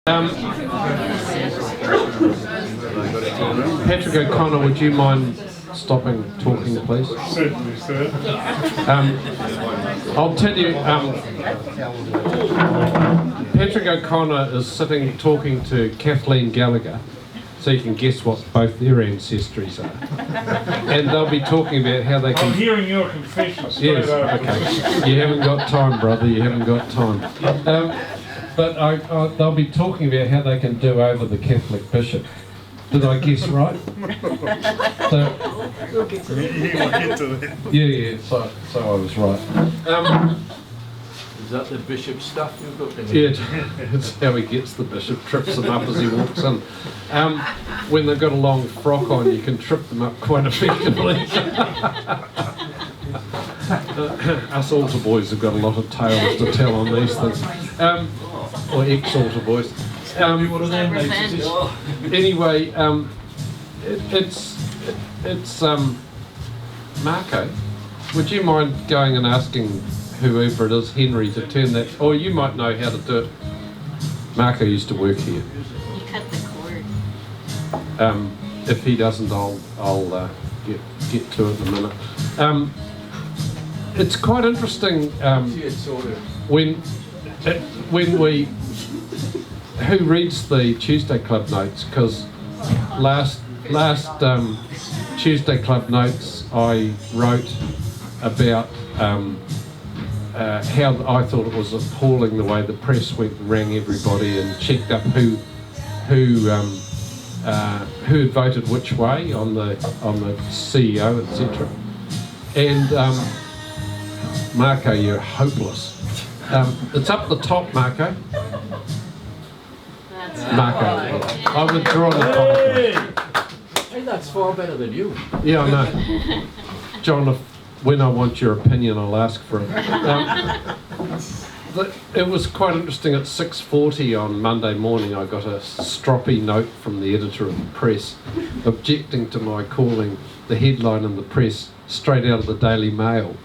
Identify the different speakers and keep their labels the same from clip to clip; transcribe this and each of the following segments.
Speaker 1: Patrick O'Connor, would you mind stopping talking, please?
Speaker 2: Certainly, sir.
Speaker 1: I'll tell you, Patrick O'Connor is sitting talking to Kathleen Gallagher, so you can guess what both their ancestries are. And they'll be talking about how they can...
Speaker 2: I'm hearing your confession straight
Speaker 1: Yes,
Speaker 2: over.
Speaker 1: okay. You haven't got time, brother, you haven't got time. But they'll be talking about how they can do over the Catholic bishop. Did I guess right? So,
Speaker 2: We'll get to that.
Speaker 1: yeah, so I was right.
Speaker 3: Is that the bishop stuff you've got there?
Speaker 1: Yeah, it's how he gets the bishop, trips them up as he walks in. When they've got a long frock on, you can trip them up quite effectively. Us altar boys have got a lot of tales to tell on these things. Or ex-altar boys.
Speaker 3: What are their names?
Speaker 1: Anyway, it's Marco. Would you mind going and asking whoever it is, Henry, to turn that? Or you might know how to do it. Marco used to work here.
Speaker 4: You cut the cord.
Speaker 1: If he doesn't, I'll get to it in a minute. It's quite interesting when we. Who reads the Tuesday Club notes? Because last Tuesday Club notes I wrote about how I thought it was appalling the way the press went and rang everybody and checked up who had voted which way on the CEO, etc. And Marco, you're hopeless. It's up the top, Marco. Marco, I withdraw the apology.
Speaker 3: Hey, that's far better than you.
Speaker 1: Yeah, I know. John, when I want your opinion, I'll ask for it. It was quite interesting. At 6:40 on Monday morning, I got a stroppy note from the editor of the press objecting to my calling the headline in the press straight out of the Daily Mail.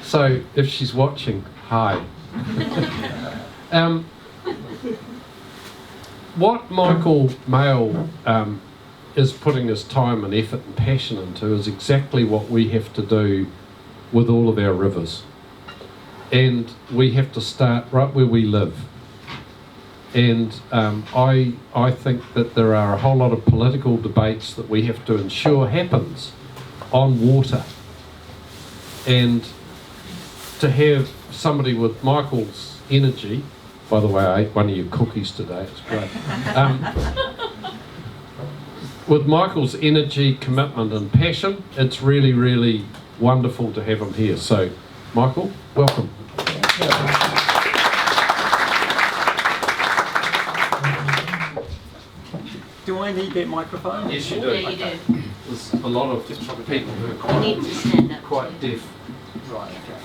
Speaker 1: So, if she's watching, hi. What Michael Mayell is putting his time and effort and passion into is exactly what we have to do with all of our rivers. And we have to start right where we live. And I think that there are a whole lot of political debates that we have to ensure happens on water. And to have somebody with Michael's energy, by the way, I ate one of your cookies today, it's great. With Michael's energy, commitment and passion, it's really, really wonderful to have him here. So, Michael, welcome.
Speaker 5: Do I need that microphone?
Speaker 1: Yes, you do.
Speaker 4: Yeah, you do.
Speaker 1: There's a lot of people who are
Speaker 4: You need to stand up.
Speaker 1: quite deaf.
Speaker 5: Right, okay.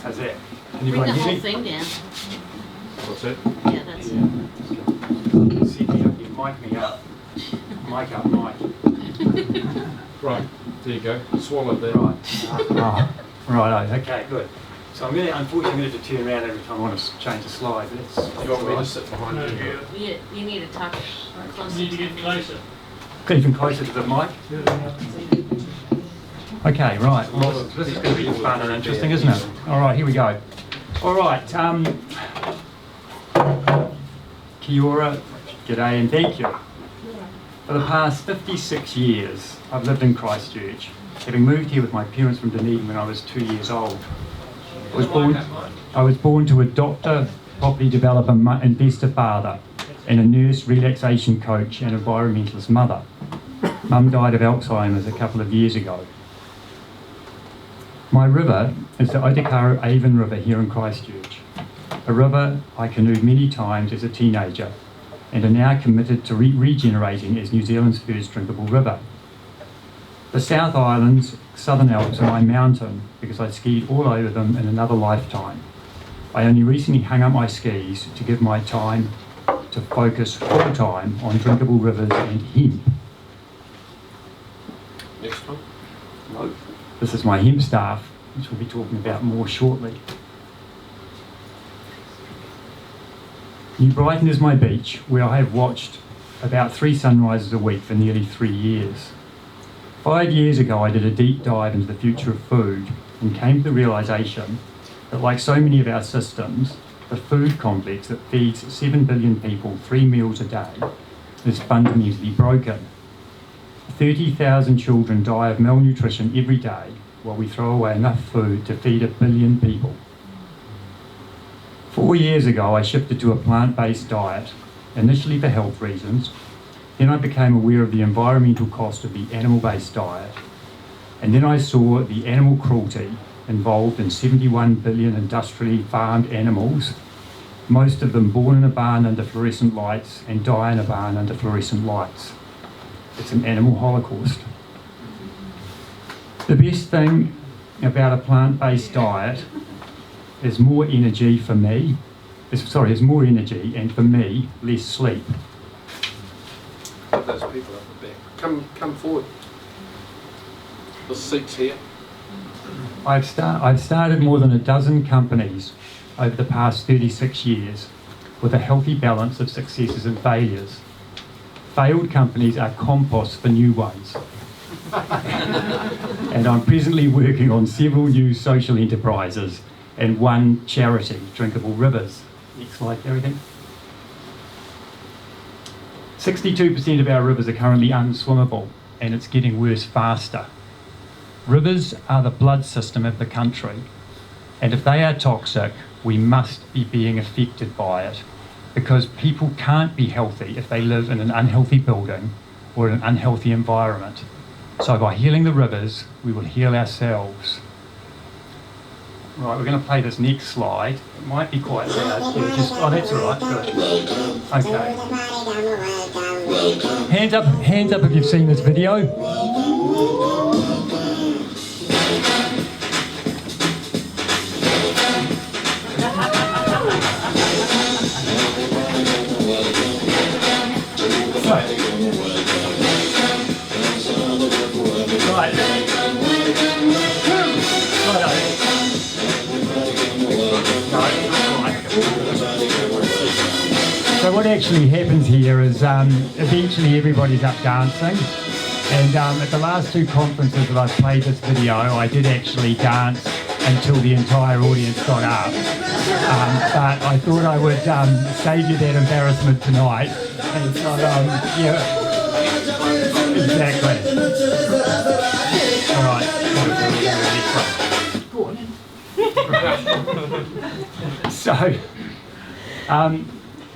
Speaker 5: How's that? Can
Speaker 4: Bring the
Speaker 5: hear
Speaker 4: whole
Speaker 5: me?
Speaker 4: thing down.
Speaker 1: What's that?
Speaker 4: Yeah, that's it.
Speaker 5: See me up, you mic me up. Mic up, mic.
Speaker 1: Right, there you go. Swallow that.
Speaker 5: Right. Right, okay, good. So I'm unfortunately going to turn around every time I want to change a slide. But that's
Speaker 1: You want me to sit behind you?
Speaker 4: You need to talk closer.
Speaker 2: You need to get closer.
Speaker 5: even closer to the mic. Okay, right. Well, this is going to be fun and interesting, isn't it? All right, here we go. All right. Kia ora, g'day and thank you. For the past 56 years, I've lived in Christchurch, having moved here with my parents from Dunedin when I was 2 years old. I was born to a doctor, property developer, investor father, and a nurse, relaxation coach and environmentalist mother. Mum died of Alzheimer's a couple of years ago. My river is the Ōtākaro Avon River here in Christchurch, a river I canoed many times as a teenager and are now committed to regenerating as New Zealand's first drinkable river. The South Island's Southern Alps are my mountain because I skied all over them in another lifetime. I only recently hung up my skis to give my time to focus full time on drinkable rivers and hemp.
Speaker 1: Next one.
Speaker 5: No. This is my hemp staff, which we'll be talking about more shortly. New Brighton is my beach, where I have watched about 3 sunrises a week for nearly 3 years. 5 years ago, I did a deep dive into the future of food and came to the realisation that, like so many of our systems, the food complex that feeds 7 billion people 3 meals a day is fundamentally broken. 30,000 children die of malnutrition every day, while we throw away enough food to feed 1 billion people. 4 years ago, I shifted to a plant-based diet, initially for health reasons. Then I became aware of the environmental cost of the animal-based diet. And then I saw the animal cruelty involved in 71 billion industrially farmed animals, most of them born in a barn under fluorescent lights and die in a barn under fluorescent lights. It's an animal holocaust. The best thing about a plant-based diet is more energy for me, is more energy, and for me, less sleep.
Speaker 1: Put those people up the back. Come forward. The seat's here.
Speaker 5: I've started more than a dozen companies over the past 36 years with a healthy balance of successes and failures. Failed companies are compost for new ones. And I'm presently working on several new social enterprises and one charity, Drinkable Rivers. Next slide, everything. 62% of our rivers are currently unswimmable, and it's getting worse faster. Rivers are the blood system of the country, and if they are toxic, we must be being affected by it, because people can't be healthy if they live in an unhealthy building or an unhealthy environment. So by healing the rivers, we will heal ourselves. Right, we're going to play this next slide. It might be quite loud. Yeah, oh, that's all right. Good. Okay. Hands up if you've seen this video. So what actually happens here is eventually everybody's up dancing, and at the last 2 conferences that I've played this video, I did actually dance until the entire audience got up, but I thought I would save you that embarrassment tonight, and so yeah, exactly. All right. So,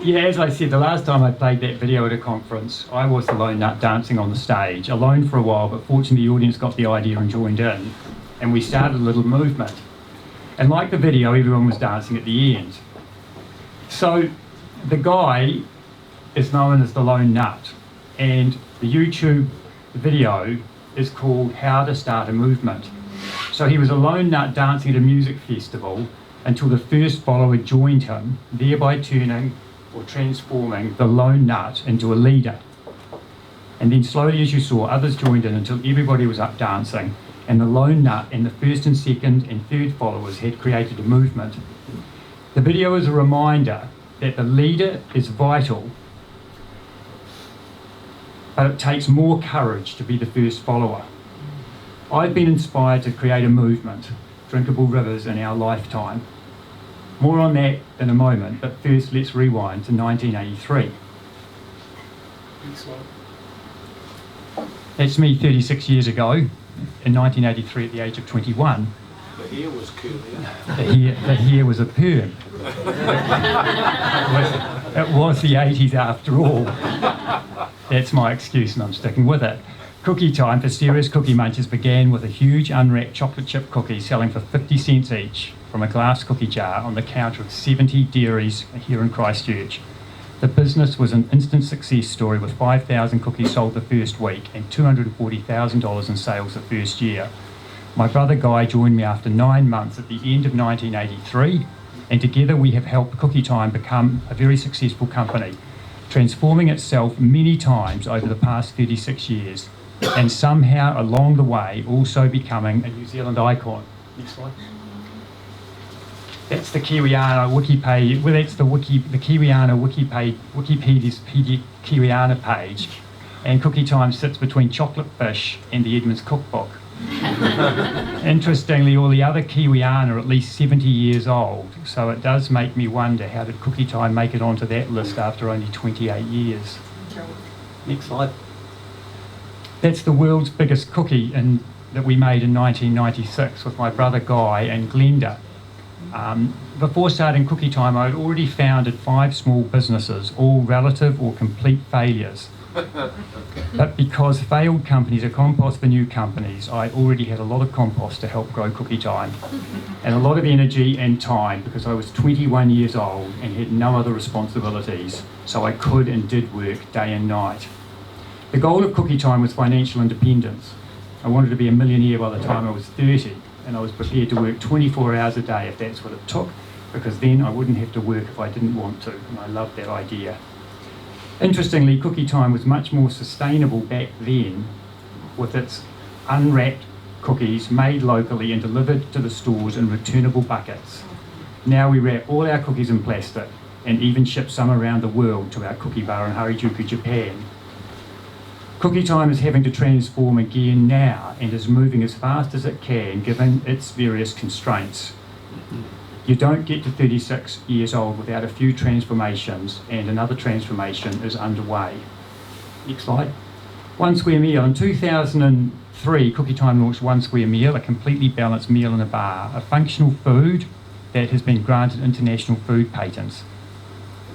Speaker 5: yeah, as I said, the last time I played that video at a conference, I was the lone nut dancing on the stage, alone for a while, but fortunately the audience got the idea and joined in, and we started a little movement. And like the video, everyone was dancing at the end. So the guy is known as the lone nut, and the YouTube video is called How to Start a Movement. So he was a lone nut dancing at a music festival until the first follower joined him, thereby turning or transforming the lone nut into a leader. And then slowly, as you saw, others joined in until everybody was up dancing, and the lone nut and the first and second and third followers had created a movement. The video is a reminder that the leader is vital, but it takes more courage to be the first follower. I've been inspired to create a movement, Drinkable Rivers, in our lifetime. More on that in a moment, but first let's rewind to 1983. That's me 36 years ago, in 1983 at the age of 21.
Speaker 3: The hair was curly.
Speaker 5: The hair was a perm. It was the 80s after all. That's my excuse and I'm sticking with it. Cookie time for serious cookie munchers began with a huge unwrapped chocolate chip cookie selling for 50 cents each from a glass cookie jar on the counter of 70 dairies here in Christchurch. The business was an instant success story with 5,000 cookies sold the first week and $240,000 in sales the first year. My brother Guy joined me after 9 months at the end of 1983, and together we have helped Cookie Time become a very successful company, transforming itself many times over the past 36 years, and somehow along the way also becoming a New Zealand icon. Next slide. That's the Kiwiana wiki page. Well, that's the Kiwiana Wikipedia's Kiwiana page. And Cookie Time sits between Chocolate Fish and the Edmonds Cookbook. Interestingly, all the other Kiwiana are at least 70 years old, so it does make me wonder, how did Cookie Time make it onto that list after only 28 years? Next slide. That's the world's biggest cookie that we made in 1996 with my brother Guy and Glenda. Before starting Cookie Time, I had already founded 5 small businesses, all relative or complete failures. But because failed companies are compost for new companies, I already had a lot of compost to help grow Cookie Time, and a lot of energy and time, because I was 21 years old and had no other responsibilities, so I could and did work day and night. The goal of Cookie Time was financial independence. I wanted to be a millionaire by the time I was 30, and I was prepared to work 24 hours a day if that's what it took, because then I wouldn't have to work if I didn't want to, and I loved that idea. Interestingly, Cookie Time was much more sustainable back then, with its unwrapped cookies made locally and delivered to the stores in returnable buckets. Now we wrap all our cookies in plastic and even ship some around the world to our cookie bar in Harajuku, Japan. Cookie Time is having to transform again now and is moving as fast as it can given its various constraints. You don't get to 36 years old without a few transformations, and another transformation is underway. Next slide. One Square Meal. In 2003, Cookie Time launched One Square Meal, a completely balanced meal in a bar, a functional food that has been granted international food patents.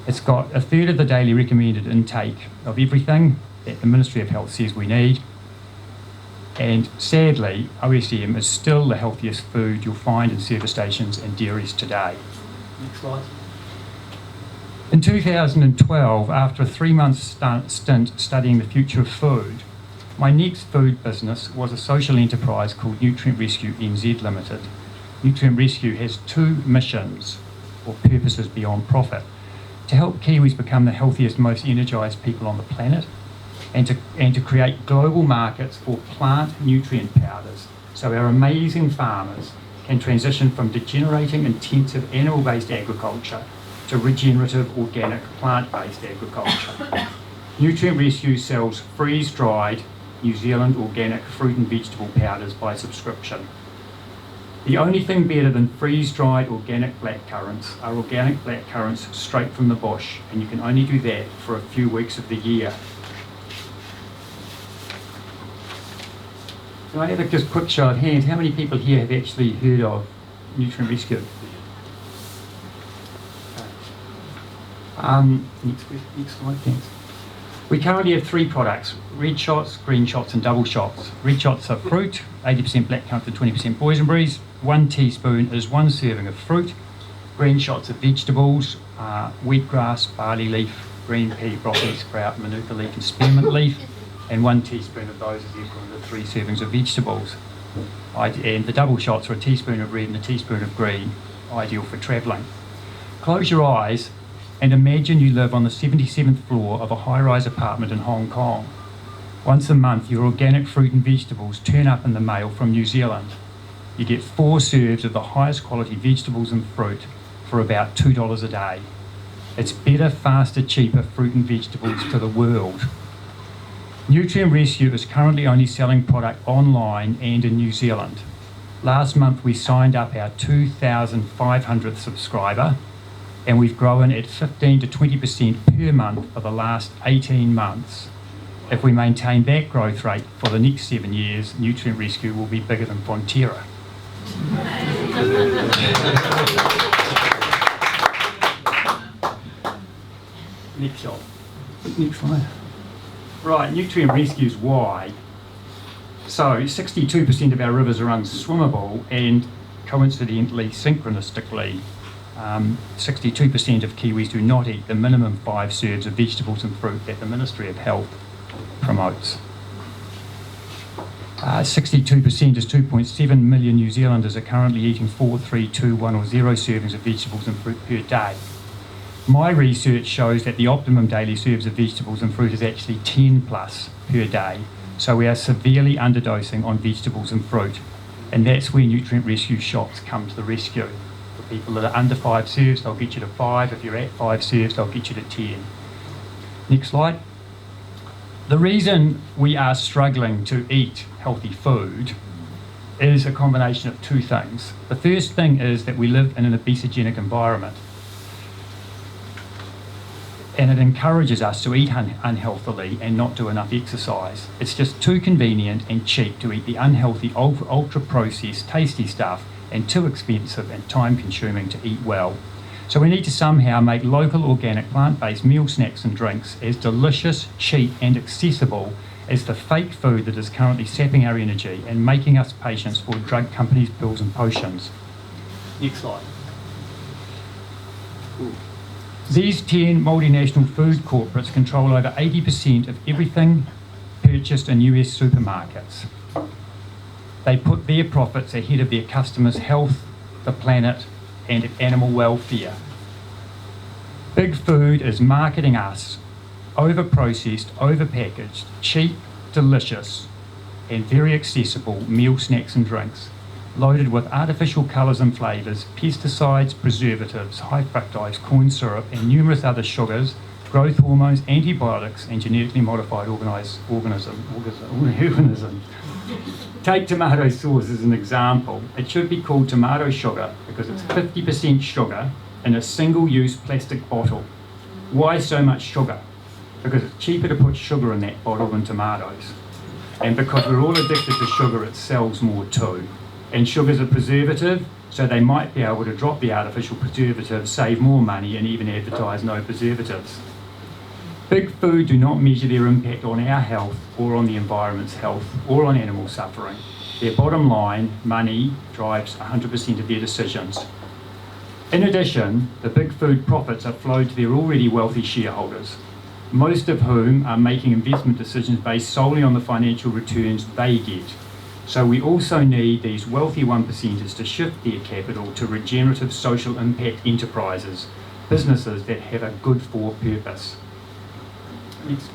Speaker 5: It's got a third of the daily recommended intake of everything that the Ministry of Health says we need. And sadly, OSM is still the healthiest food you'll find in service stations and dairies today. Next slide. In 2012, after a 3-month stint studying the future of food, my next food business was a social enterprise called Nutrient Rescue NZ Limited. Nutrient Rescue has 2 missions or purposes beyond profit: to help Kiwis become the healthiest, most energised people on the planet, and to create global markets for plant nutrient powders, so our amazing farmers can transition from degenerating intensive animal-based agriculture to regenerative organic plant-based agriculture. Nutrient Rescue sells freeze-dried New Zealand organic fruit and vegetable powders by subscription. The only thing better than freeze-dried organic blackcurrants are organic blackcurrants straight from the bush, and you can only do that for a few weeks of the year. Can I have a just quick show of hands? How many people here have actually heard of Nutrient Rescue? Next slide, thanks. We currently have 3 products: red shots, green shots and double shots. Red shots are fruit, 80% blackcurrant and 20% boysenberries. 1 teaspoon is 1 serving of fruit. Green shots are vegetables, wheatgrass, barley leaf, green pea, broccoli sprout, manuka leaf and spearmint leaf. And 1 teaspoon of those is equivalent to 3 servings of vegetables. And the double shots are a teaspoon of red and a teaspoon of green, ideal for travelling. Close your eyes and imagine you live on the 77th floor of a high-rise apartment in Hong Kong. Once a month, your organic fruit and vegetables turn up in the mail from New Zealand. You get 4 serves of the highest quality vegetables and fruit for about $2 a day. It's better, faster, cheaper fruit and vegetables to the world. Nutrient Rescue is currently only selling product online and in New Zealand. Last month we signed up our 2,500th subscriber, and we've grown at 15 to 20% per month for the last 18 months. If we maintain that growth rate for the next 7 years, Nutrient Rescue will be bigger than Fonterra. Next shot. Next slide. Right, Nutrient Rescue's why. So 62% of our rivers are unswimmable, and coincidentally, synchronistically, 62% of Kiwis do not eat the minimum 5 serves of vegetables and fruit that the Ministry of Health promotes. 62% is 2.7 million New Zealanders are currently eating 4, 3, 2, 1 or 0 servings of vegetables and fruit per day. My research shows that the optimum daily serves of vegetables and fruit is actually 10 plus per day, so we are severely underdosing on vegetables and fruit, and that's where Nutrient Rescue shops come to the rescue. For people that are under 5 serves, they'll get you to 5. If you're at 5 serves, they'll get you to 10. Next slide. The reason we are struggling to eat healthy food is a combination of two things. The first thing is that we live in an obesogenic environment, and it encourages us to eat unhealthily and not do enough exercise. It's just too convenient and cheap to eat the unhealthy, ultra-processed, tasty stuff, and too expensive and time-consuming to eat well. So we need to somehow make local, organic, plant-based meal, snacks and drinks as delicious, cheap and accessible as the fake food that is currently sapping our energy and making us patients for drug companies' pills and potions. Next slide. These 10 multinational food corporates control over 80% of everything purchased in US supermarkets. They put their profits ahead of their customers' health, the planet, and animal welfare. Big Food is marketing us over-processed, over-packaged, cheap, delicious, and very accessible meal, snacks and drinks, loaded with artificial colours and flavours, pesticides, preservatives, high fructose corn syrup, and numerous other sugars, growth hormones, antibiotics, and genetically modified organisms. Take tomato sauce as an example. It should be called tomato sugar because it's 50% sugar in a single-use plastic bottle. Why so much sugar? Because it's cheaper to put sugar in that bottle than tomatoes. And because we're all addicted to sugar, it sells more too. And sugar's a preservative, so they might be able to drop the artificial preservatives, save more money, and even advertise no preservatives. Big Food do not measure their impact on our health or on the environment's health or on animal suffering. Their bottom line, money, drives 100% of their decisions. In addition, the Big Food profits are flowed to their already wealthy shareholders, most of whom are making investment decisions based solely on the financial returns they get. So we also need these wealthy 1%ers to shift their capital to regenerative social impact enterprises, businesses that have a good for purpose. Next.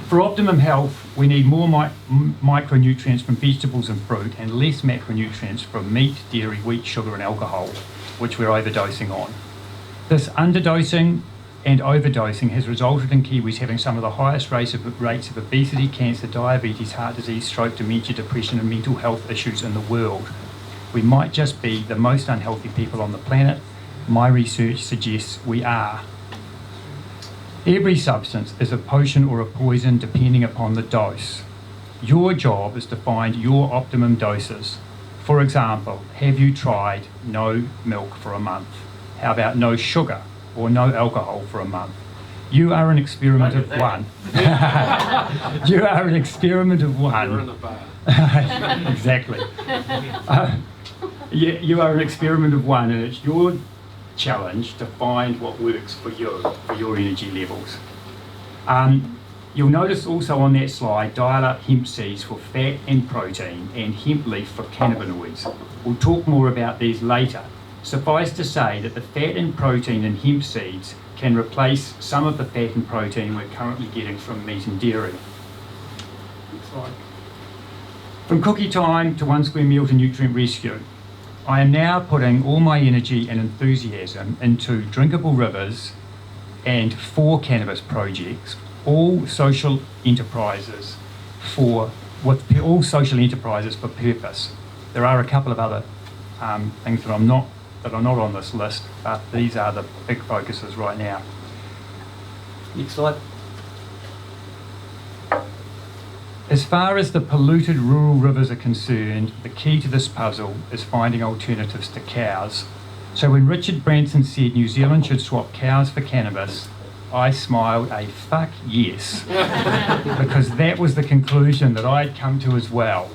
Speaker 5: For optimum health, we need more micronutrients from vegetables and fruit and less macronutrients from meat, dairy, wheat, sugar and alcohol, which we're overdosing on. This underdosing and overdosing has resulted in Kiwis having some of the highest rates of obesity, cancer, diabetes, heart disease, stroke, dementia, depression and mental health issues in the world. We might just be the most unhealthy people on the planet. My research suggests we are. Every substance is a potion or a poison depending upon the dose. Your job is to find your optimum doses. For example, have you tried no milk for a month? How about no sugar or no alcohol for a month? You are an experiment of one. You are an experiment of one.
Speaker 3: You're in the bar.
Speaker 5: Exactly. You are an experiment of one, and it's your challenge to find what works for you, for your energy levels. You'll notice also on that slide, dial up hemp seeds for fat and protein and hemp leaf for cannabinoids. We'll talk more about these later. Suffice to say that the fat and protein in hemp seeds can replace some of the fat and protein we're currently getting from meat and dairy. Next slide. From cookie time to 1 square meal to nutrient rescue, I am now putting all my energy and enthusiasm into Drinkable Rivers and 4 cannabis projects, all social enterprises for purpose. There are a couple of other things that are not on this list, but these are the big focuses right now. Next slide. As far as the polluted rural rivers are concerned, the key to this puzzle is finding alternatives to cows. So when Richard Branson said New Zealand should swap cows for cannabis, I smiled a fuck yes, because that was the conclusion that I'd come to as well.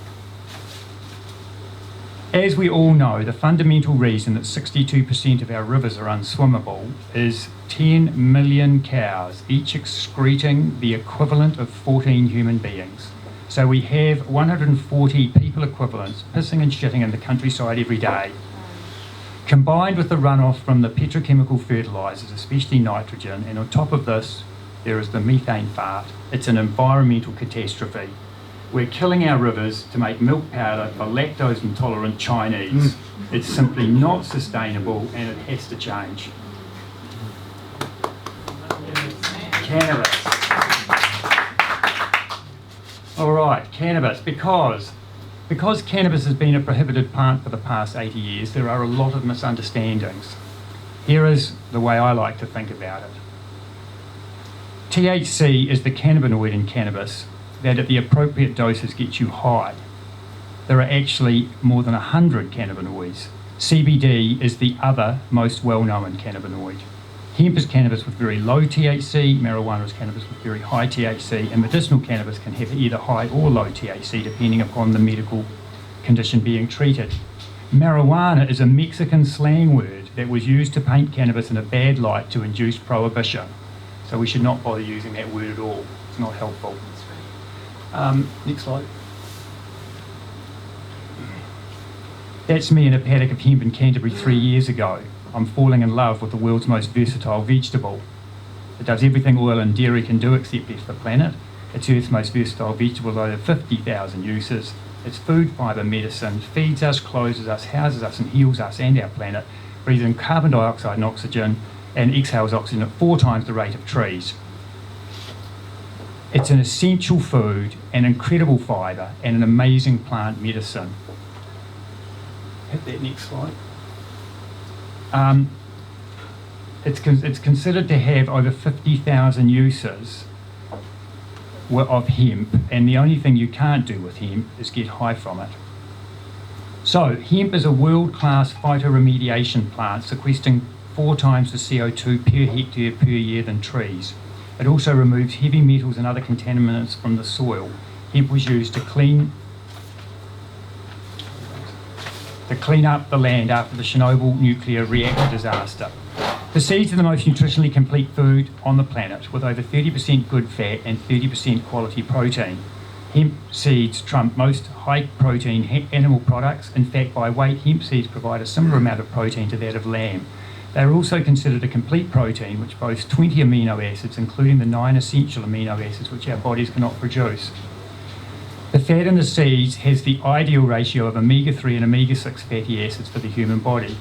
Speaker 5: As we all know, the fundamental reason that 62% of our rivers are unswimmable is 10 million cows, each excreting the equivalent of 14 human beings. So we have 140 people equivalents pissing and shitting in the countryside every day. Combined with the runoff from the petrochemical fertilisers, especially nitrogen, and on top of this, there is the methane fart. It's an environmental catastrophe. We're killing our rivers to make milk powder for lactose intolerant Chinese. It's simply not sustainable and it has to change. Cannabis. All right, cannabis. Because cannabis has been a prohibited plant for the past 80 years, there are a lot of misunderstandings. Here is the way I like to think about it. THC is the cannabinoid in cannabis that at the appropriate doses gets you high. There are actually more than 100 cannabinoids. CBD is the other most well-known cannabinoid. Hemp is cannabis with very low THC, marijuana is cannabis with very high THC, and medicinal cannabis can have either high or low THC depending upon the medical condition being treated. Marijuana is a Mexican slang word that was used to paint cannabis in a bad light to induce prohibition. So we should not bother using that word at all. It's not helpful. Next slide. That's me in a paddock of hemp in Canterbury 3 years ago. I'm falling in love with the world's most versatile vegetable. It does everything oil and dairy can do except F the planet. It's Earth's most versatile vegetable with over 50,000 uses. It's food, fibre, medicine, feeds us, clothes us, houses us and heals us and our planet, breathes in carbon dioxide and oxygen, and exhales oxygen at 4 times the rate of trees. It's an essential food, an incredible fibre, and an amazing plant medicine. Hit that next slide. It's considered to have over 50,000 uses of hemp, and the only thing you can't do with hemp is get high from it. So, hemp is a world-class phytoremediation plant, sequestering 4 times the CO2 per hectare per year than trees. It also removes heavy metals and other contaminants from the soil. Hemp was used to clean up the land after the Chernobyl nuclear reactor disaster. The seeds are the most nutritionally complete food on the planet, with over 30% good fat and 30% quality protein. Hemp seeds trump most high-protein animal products. In fact, by weight, hemp seeds provide a similar amount of protein to that of lamb. They are also considered a complete protein, which boasts 20 amino acids, including the 9 essential amino acids which our bodies cannot produce. The fat in the seeds has the ideal ratio of omega-3 and omega-6 fatty acids for the human body.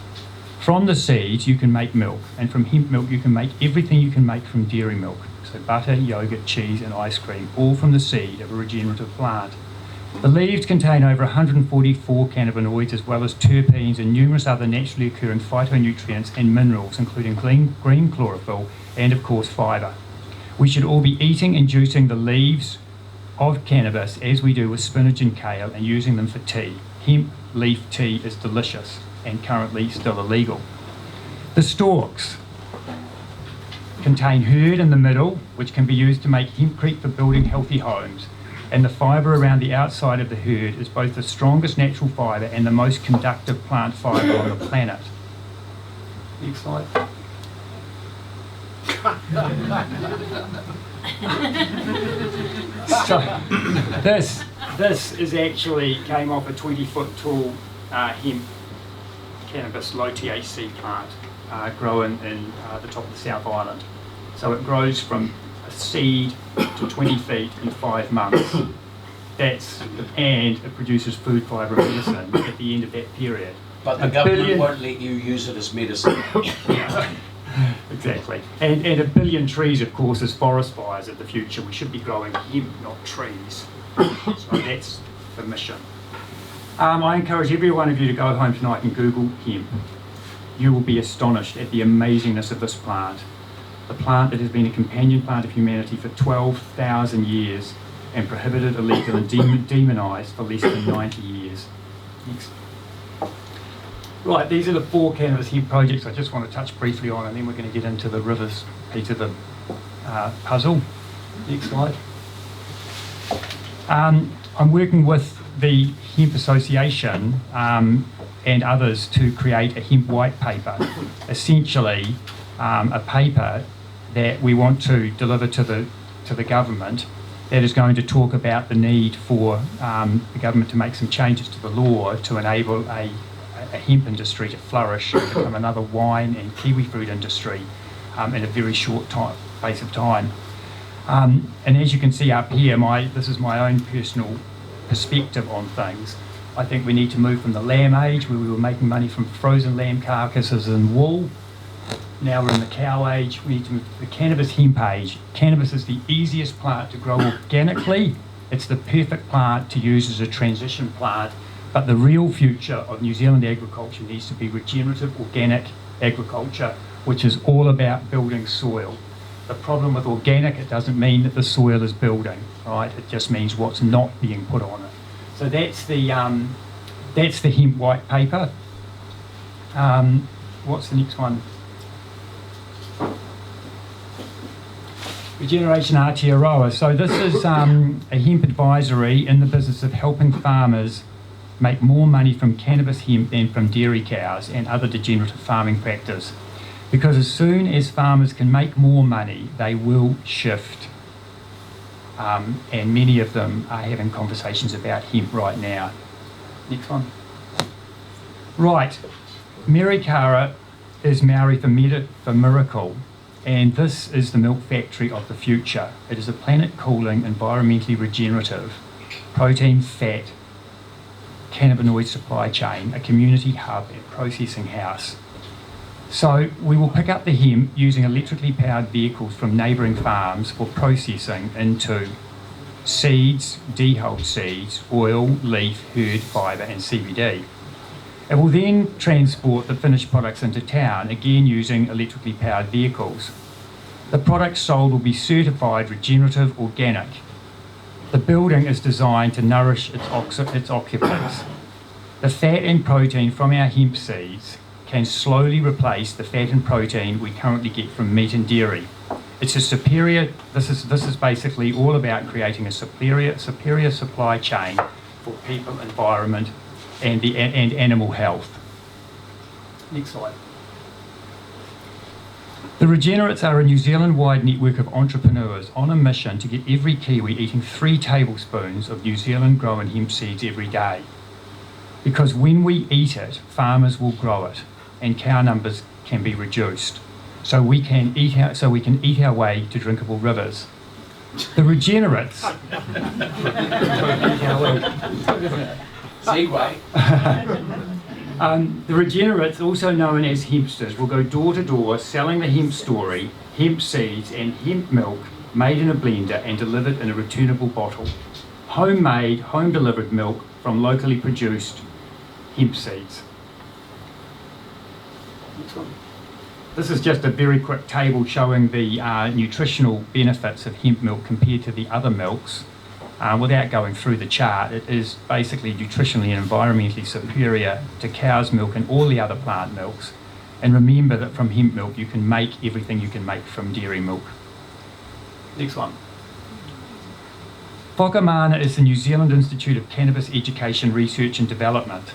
Speaker 5: From the seeds, you can make milk, and from hemp milk, you can make everything you can make from dairy milk. So butter, yogurt, cheese, and ice cream, all from the seed of a regenerative plant. The leaves contain over 144 cannabinoids, as well as terpenes and numerous other naturally occurring phytonutrients and minerals, including green chlorophyll and, of course, fibre. We should all be eating and juicing the leaves of cannabis as we do with spinach and kale and using them for tea. Hemp leaf tea is delicious and currently still illegal. The stalks contain hurd in the middle, which can be used to make hempcrete for building healthy homes. And the fibre around the outside of the hurd is both the strongest natural fibre and the most conductive plant fibre on the planet. Next slide. So this is actually came off a 20-foot tall hemp cannabis low THC plant growing in the top of the South Island. So it grows from a seed to 20 feet in 5 months. And it produces food, fibre, and medicine at the end of that period.
Speaker 3: But the government won't let you use it as medicine.
Speaker 5: Yeah, exactly. And 1 billion trees, of course, is forest fires of the future. We should be growing hemp, not trees. So that's the mission. I encourage every one of you to go home tonight and Google hemp. You will be astonished at the amazingness of this plant. The plant that has been a companion plant of humanity for 12,000 years and prohibited, illegal and demonised for less than 90 years. Next. Right, these are the 4 cannabis hemp projects I just want to touch briefly on, and then we're going to get into the rivers piece of the puzzle. Next slide. I'm working with the Hemp Association and others to create a hemp white paper, essentially a paper that we want to deliver to the government that is going to talk about the need for the government to make some changes to the law to enable a hemp industry to flourish and become another wine and kiwi fruit industry in a very short space of time. And as you can see up here, this is my own personal perspective on things. I think we need to move from the lamb age, where we were making money from frozen lamb carcasses and wool. Now we're in the cow age. We need to move to the cannabis hemp age. Cannabis is the easiest plant to grow organically. It's the perfect plant to use as a transition plant. But the real future of New Zealand agriculture needs to be regenerative organic agriculture, which is all about building soil. The problem with organic, it doesn't mean that the soil is building, right? It just means what's not being put on it. So that's the hemp white paper. What's the next one? Regeneration Aotearoa. So this is a hemp advisory in the business of helping farmers make more money from cannabis hemp than from dairy cows and other degenerative farming practice. Because as soon as farmers can make more money, they will shift. And many of them are having conversations about hemp right now. Next one. Right, Merikara is Maori for miracle, and this is the milk factory of the future. It is a planet-cooling, environmentally regenerative, protein, fat, cannabinoid supply chain, a community hub and processing house. So we will pick up the hemp using electrically powered vehicles from neighbouring farms for processing into seeds, dehulled seeds, oil, leaf, hurd, fibre and CBD. It will then transport the finished products into town, again using electrically powered vehicles. The products sold will be certified regenerative organic. The building is designed to nourish its occupants. The fat and protein from our hemp seeds can slowly replace the fat and protein we currently get from meat and dairy. It's a superior, this is basically all about creating a superior supply chain for people, environment and animal health. Next slide. The Regenerates are a New Zealand-wide network of entrepreneurs on a mission to get every Kiwi eating 3 tablespoons of New Zealand-grown hemp seeds every day. Because when we eat it, farmers will grow it, and cow numbers can be reduced. So we can eat our way to drinkable rivers. The Regenerates.
Speaker 3: Segue.
Speaker 5: The Regenerates, also known as hempsters, will go door to door selling the hemp story, hemp seeds and hemp milk made in a blender and delivered in a returnable bottle. Homemade, home-delivered milk from locally produced hemp seeds. This is just a very quick table showing the nutritional benefits of hemp milk compared to the other milks. Without going through the chart, it is basically nutritionally and environmentally superior to cow's milk and all the other plant milks. And remember that from hemp milk you can make everything you can make from dairy milk. Next one. Whakamana is the New Zealand Institute of Cannabis Education, Research and Development.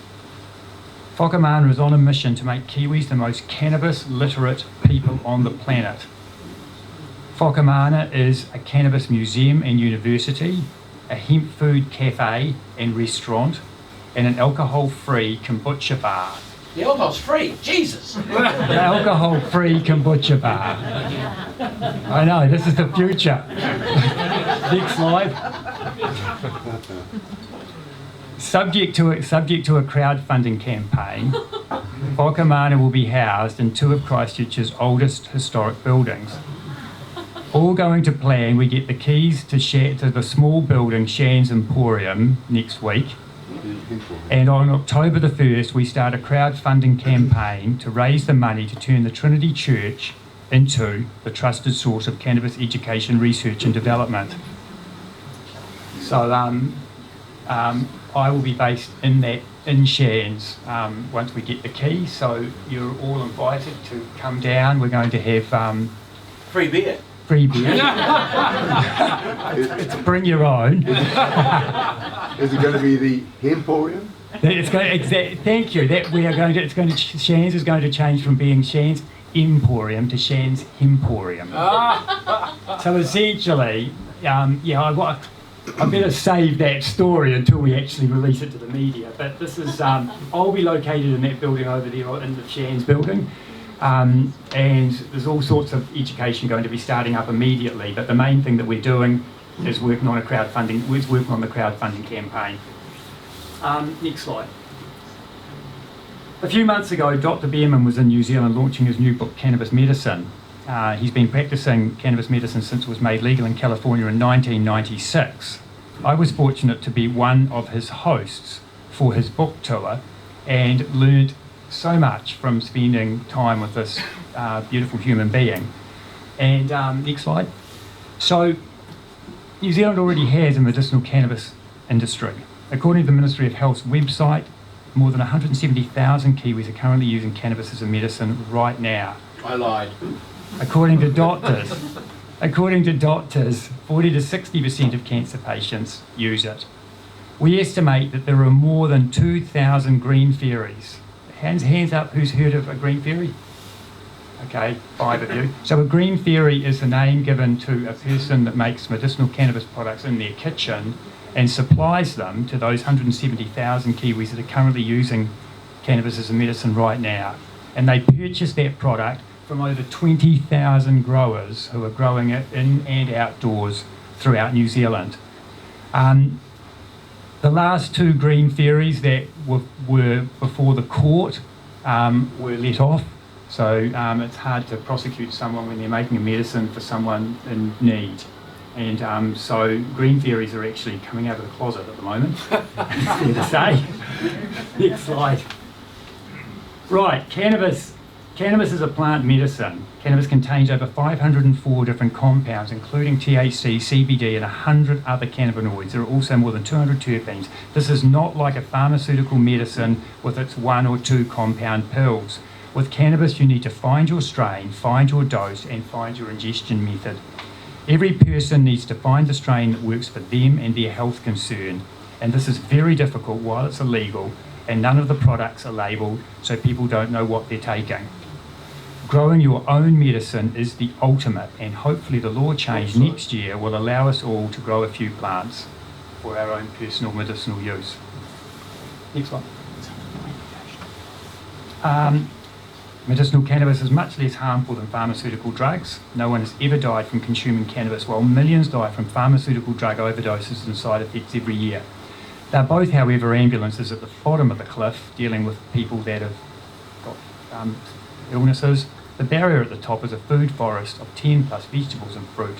Speaker 5: Whakamana is on a mission to make Kiwis the most cannabis literate people on the planet. Whakamana is a cannabis museum and university, a hemp food cafe and restaurant, and an alcohol-free kombucha bar.
Speaker 3: The alcohol's free, Jesus!
Speaker 5: The alcohol-free kombucha bar. I know, this is the future. Next slide. Subject to a crowdfunding campaign, Whakamana will be housed in 2 of Christchurch's oldest historic buildings. All going to plan, we get the keys to the small building Shan's Emporium next week. And on October the 1st, we start a crowdfunding campaign to raise the money to turn the Trinity Church into the trusted source of cannabis education, research and development. So I will be based in Shan's once we get the keys, so you're all invited to come down. We're going to have
Speaker 3: Free beer.
Speaker 5: free beer. It's bring your own.
Speaker 6: Is it going to be the Hemporium?
Speaker 5: It's going thank you. Shan's is going to change from being Shan's Emporium to Shan's Hemporium. So essentially, I better save that story until we actually release it to the media. But this is, I'll be located in that building over there, in the Shan's building. And there's all sorts of education going to be starting up immediately. But the main thing that we're doing is working on the crowdfunding campaign. Next slide. A few months ago, Dr. Behrman was in New Zealand launching his new book, Cannabis Medicine. He's been practicing cannabis medicine since it was made legal in California in 1996. I was fortunate to be one of his hosts for his book tour and learned so much from spending time with this beautiful human being. And next slide. So, New Zealand already has a medicinal cannabis industry. According to the Ministry of Health's website, more than 170,000 Kiwis are currently using cannabis as a medicine right now.
Speaker 3: I lied.
Speaker 5: According to doctors, 40 to 60% of cancer patients use it. We estimate that there are more than 2,000 green fairies. Hands up, who's heard of a green fairy? Okay, 5 of you. So a green fairy is the name given to a person that makes medicinal cannabis products in their kitchen and supplies them to those 170,000 Kiwis that are currently using cannabis as a medicine right now. And they purchase that product from over 20,000 growers who are growing it in and outdoors throughout New Zealand. The last 2 green fairies that were before the court were let off. So it's hard to prosecute someone when they're making a medicine for someone in need. And so green fairies are actually coming out of the closet at the moment, fair to say. Next slide. Right, cannabis. Cannabis is a plant medicine. Cannabis contains over 504 different compounds, including THC, CBD, and 100 other cannabinoids. There are also more than 200 terpenes. This is not like a pharmaceutical medicine with its 1 or 2 compound pills. With cannabis, you need to find your strain, find your dose, and find your ingestion method. Every person needs to find the strain that works for them and their health concern. And this is very difficult while it's illegal, and none of the products are labelled, so people don't know what they're taking. Growing your own medicine is the ultimate, and hopefully the law change next year will allow us all to grow a few plants for our own personal medicinal use. Next one. Medicinal cannabis is much less harmful than pharmaceutical drugs. No one has ever died from consuming cannabis, while millions die from pharmaceutical drug overdoses and side effects every year. They're both, however, ambulances at the bottom of the cliff, dealing with people that have got illnesses. The barrier at the top is a food forest of 10 plus vegetables and fruit,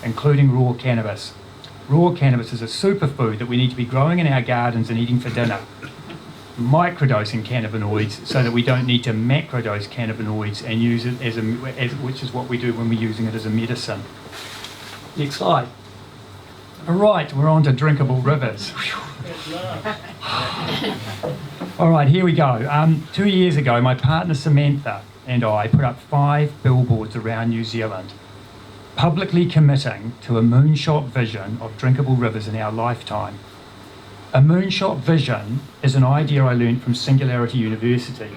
Speaker 5: including raw cannabis. Raw cannabis is a superfood that we need to be growing in our gardens and eating for dinner. Microdosing cannabinoids so that we don't need to macrodose cannabinoids and use it which is what we do when we're using it as a medicine. Next slide. All right, we're on to drinkable rivers. All right, here we go. 2 years ago, my partner Samantha and I put up 5 billboards around New Zealand, publicly committing to a moonshot vision of drinkable rivers in our lifetime. A moonshot vision is an idea I learned from Singularity University.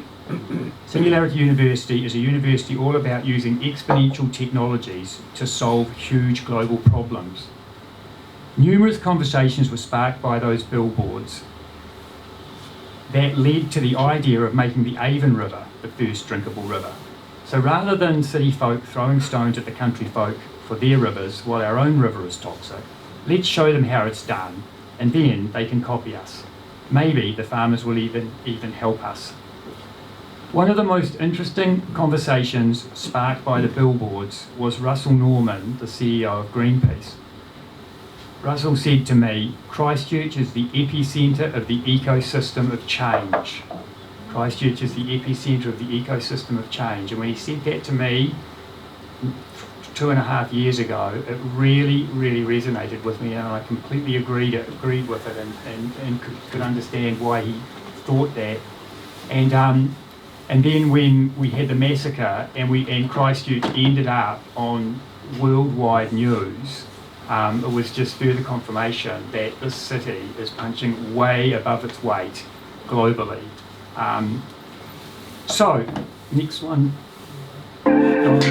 Speaker 5: Singularity University is a university all about using exponential technologies to solve huge global problems. Numerous conversations were sparked by those billboards that led to the idea of making the Avon River the first drinkable river. So rather than city folk throwing stones at the country folk for their rivers while our own river is toxic, let's show them how it's done, and then they can copy us. Maybe the farmers will even help us. One of the most interesting conversations sparked by the billboards was Russell Norman, the CEO of Greenpeace. Russell said to me, Christchurch is the epicentre of the ecosystem of change. Christchurch is the epicentre of the ecosystem of change. And when he said that to me 2.5 years ago, it really, really resonated with me, and I completely agreed with it and could understand why he thought that. And then when we had the massacre and Christchurch ended up on worldwide news, it was just further confirmation that this city is punching way above its weight globally. So, next one. Can we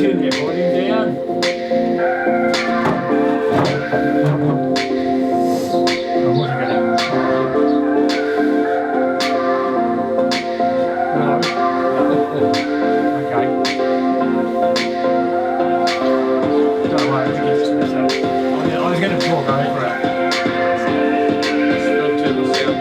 Speaker 5: turn that volume down? Oh, what have I got? Okay. Don't worry, I was going to talk over it.
Speaker 1: Don't turn the sound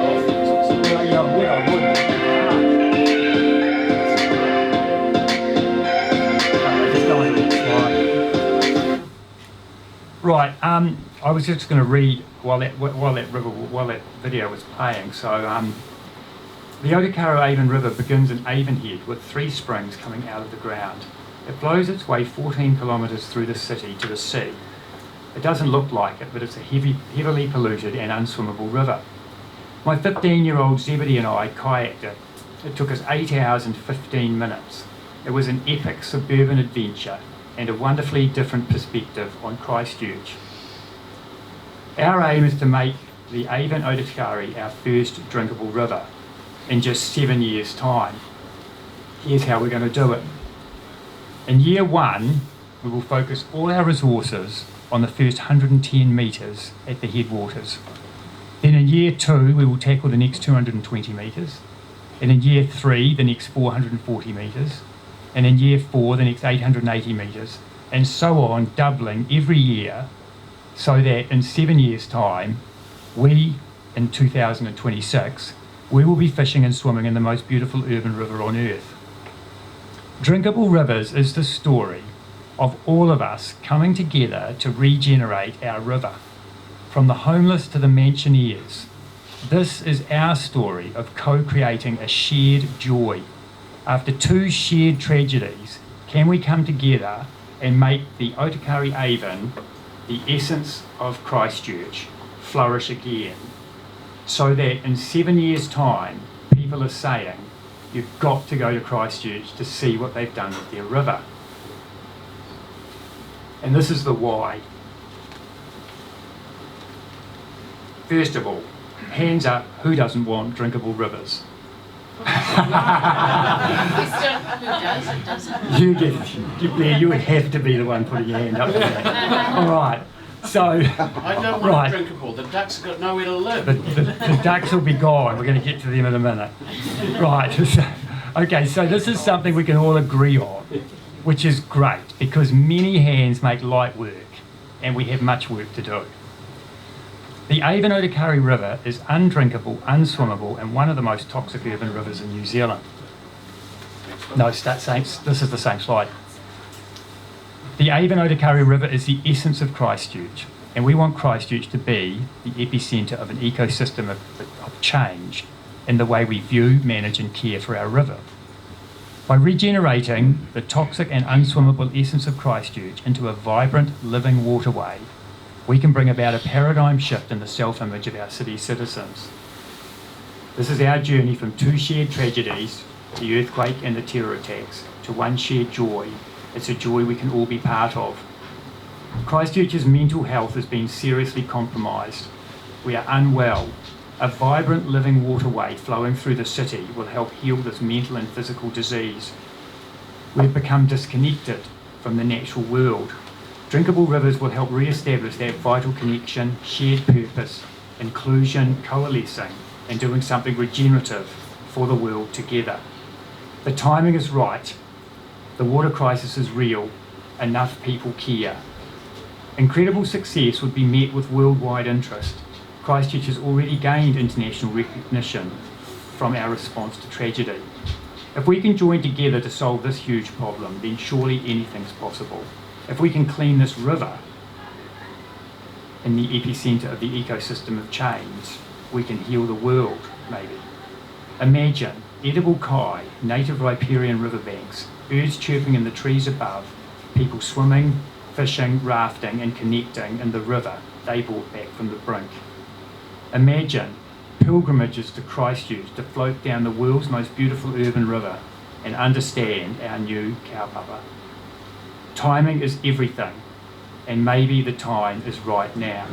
Speaker 5: Right, I was just going to read while that video was playing. So, the Ōtākaro Avon River begins in Avonhead with 3 springs coming out of the ground. It flows its way 14 kilometres through the city to the sea. It doesn't look like it, but it's a heavily polluted and unswimmable river. My 15-year-old Zebedee and I kayaked it. It took us 8 hours and 15 minutes. It was an epic suburban adventure and a wonderfully different perspective on Christchurch. Our aim is to make the Avon Ōtākaro our first drinkable river in just 7 years' time. Here's how we're going to do it. In year 1, we will focus all our resources on the first 110 metres at the headwaters. Then in year 2, we will tackle the next 220 metres. And in year 3, the next 440 metres. And in year 4, the next 880 metres, and so on, doubling every year, so that in 7 years' time, in 2026, we will be fishing and swimming in the most beautiful urban river on earth. Drinkable Rivers is the story of all of us coming together to regenerate our river, from the homeless to the mansioneers. This is our story of co-creating a shared joy. After 2 shared tragedies, can we come together and make the Ōtākaro Avon, the essence of Christchurch, flourish again, so that in 7 years' time, people are saying, you've got to go to Christchurch to see what they've done with their river. And this is the why. First of all, hands up, who doesn't want drinkable rivers?
Speaker 4: Who does and doesn't?
Speaker 5: You would have to be the one putting your hand up for that. All right, so...
Speaker 3: I don't want
Speaker 5: right.
Speaker 3: drinkable. The ducks have got nowhere to live.
Speaker 5: The ducks will be gone. We're going to get to them in a minute. Right, okay, so this is something we can all agree on, which is great, because many hands make light work, and we have much work to do. The Avon Ōtākaro River is undrinkable, unswimmable, and one of the most toxic urban rivers in New Zealand. No, this is the same slide. The Avon Ōtākaro River is the essence of Christchurch, and we want Christchurch to be the epicentre of an ecosystem of change in the way we view, manage and care for our river. By regenerating the toxic and unswimmable essence of Christchurch into a vibrant, living waterway, we can bring about a paradigm shift in the self-image of our city citizens. This is our journey from 2 shared tragedies, the earthquake and the terror attacks, to one shared joy. It's a joy we can all be part of. Christchurch's mental health has been seriously compromised. We are unwell. A vibrant living waterway flowing through the city will help heal this mental and physical disease. We've become disconnected from the natural world. Drinkable rivers will help re-establish that vital connection, shared purpose, inclusion, coalescing, and doing something regenerative for the world together. The timing is right. The water crisis is real. Enough people care. Incredible success would be met with worldwide interest. Christchurch has already gained international recognition from our response to tragedy. If we can join together to solve this huge problem, then surely anything's possible. If we can clean this river in the epicentre of the ecosystem of change, we can heal the world, maybe. Imagine edible kai, native riparian riverbanks, birds chirping in the trees above, people swimming, fishing, rafting and connecting in the river they brought back from the brink. Imagine pilgrimages to Christchurch to float down the world's most beautiful urban river and understand our new kaupapa. Timing is everything, and maybe the time is right now.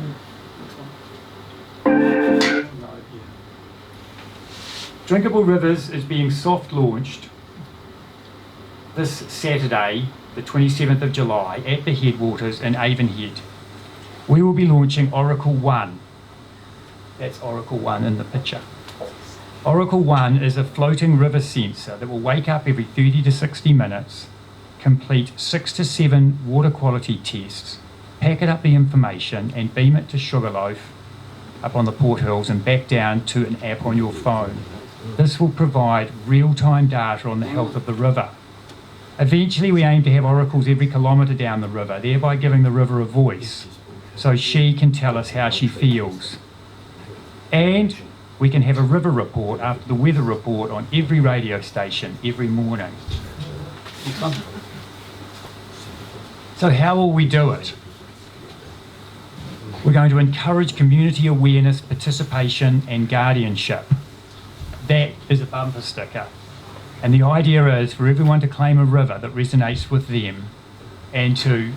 Speaker 5: Drinkable Rivers is being soft launched this Saturday, the 27th of July, at the headwaters in Avonhead. We will be launching Oracle 1. That's Oracle 1 in the picture. Oracle 1 is a floating river sensor that will wake up every 30 to 60 minutes, complete 6 to 7 water quality tests, packet up the information and beam it to Sugarloaf up on the Port Hills and back down to an app on your phone. This will provide real-time data on the health of the river. Eventually we aim to have oracles every kilometre down the river, thereby giving the river a voice. so she can tell us how she feels. And we can have a river report after the weather report on every radio station every morning. So how will we do it? We're going to encourage community awareness, participation and guardianship. That is a bumper sticker. And the idea is for everyone to claim a river that resonates with them and to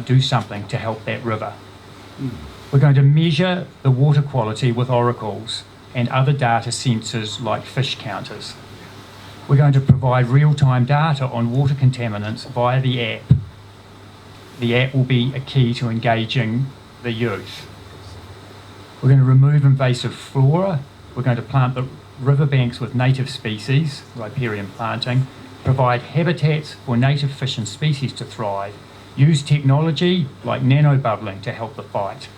Speaker 5: do something to help that river. We're going to measure the water quality with oracles and other data sensors like fish counters. We're going to provide real-time data on water contaminants via the app. The app will be a key to engaging the youth. We're going to remove invasive flora. We're going to plant the riverbanks with native species, riparian planting, provide habitats for native fish and species to thrive, use technology like nanobubbling to help the fight.